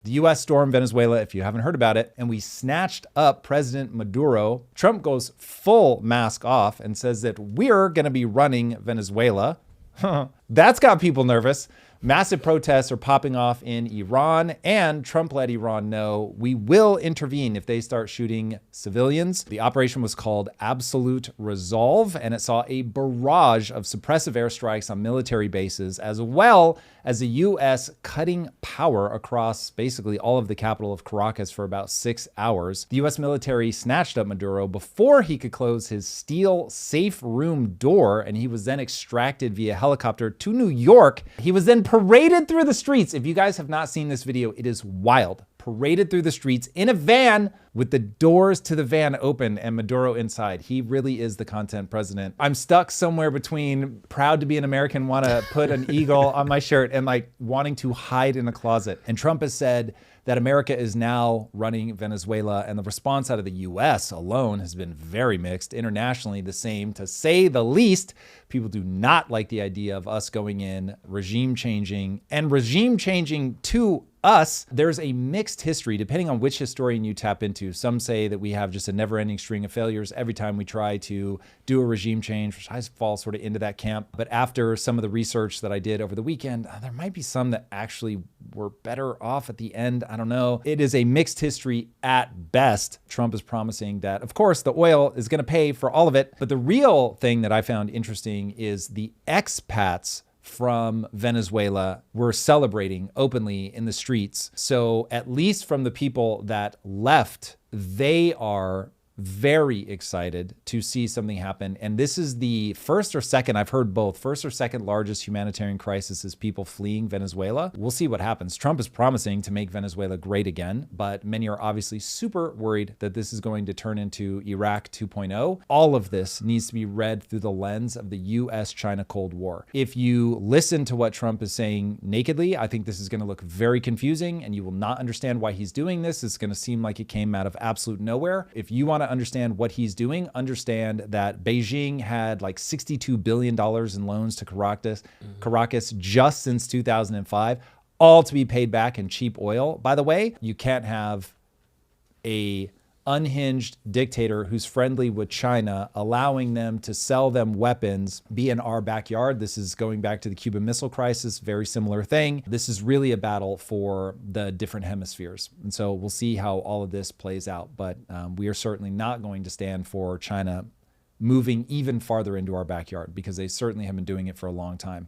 The US stormed Venezuela, if you haven't heard about it, and we snatched up President Maduro. Trump goes full mask off and says that we're going to be running Venezuela. That's got people nervous. Massive protests are popping off in Iran, and Trump let Iran know we will intervene if they start shooting civilians. The operation was called Absolute Resolve, and it saw a barrage of suppressive airstrikes on military bases, as well as the U.S. cutting power across basically all of the capital of Caracas for about 6 hours. The U.S. military snatched up Maduro before he could close his steel safe room door, and he was then extracted via helicopter to New York. He was then paraded through the streets. If you guys have not seen this video, it is wild. Paraded through the streets in a van with the doors to the van open and Maduro inside. He really is the content president. I'm stuck somewhere between proud to be an American, want to put an eagle on my shirt, and like wanting to hide in a closet. And Trump has said that America is now running Venezuela, and the response out of the US alone has been very mixed. Internationally, the same, to say the least. People do not like the idea of us going in, regime changing to us. There's a mixed history depending on which historian you tap into. Some say that we have just a never-ending string of failures every time we try to do a regime change, which I fall sort of into that camp. But after some of the research that I did over the weekend, there might be some that actually were better off at the end. I don't know. It is a mixed history at best. Trump is promising that, of course, the oil is going to pay for all of it. But the real thing that I found interesting is the expats from Venezuela were celebrating openly in the streets. So at least from the people that left, they are very excited to see something happen. And this is the first or second, I've heard both, first or second largest humanitarian crisis is people fleeing Venezuela. We'll see what happens. Trump is promising to make Venezuela great again, but many are obviously super worried that this is going to turn into Iraq 2.0. All of this needs to be read through the lens of the US-China Cold War. If you listen to what Trump is saying nakedly, I think this is going to look very confusing and you will not understand why he's doing this. It's going to seem like it came out of absolute nowhere. If you want to understand what he's doing, understand that Beijing had like $62 billion in loans to Caracas just since 2005, all to be paid back in cheap oil. By the way, you can't have a unhinged dictator who's friendly with China, allowing them to sell them weapons, be in our backyard. This is going back to the Cuban Missile Crisis, very similar thing. This is really a battle for the different hemispheres. And so we'll see how all of this plays out. But we are certainly not going to stand for China moving even farther into our backyard, because they certainly have been doing it for a long time.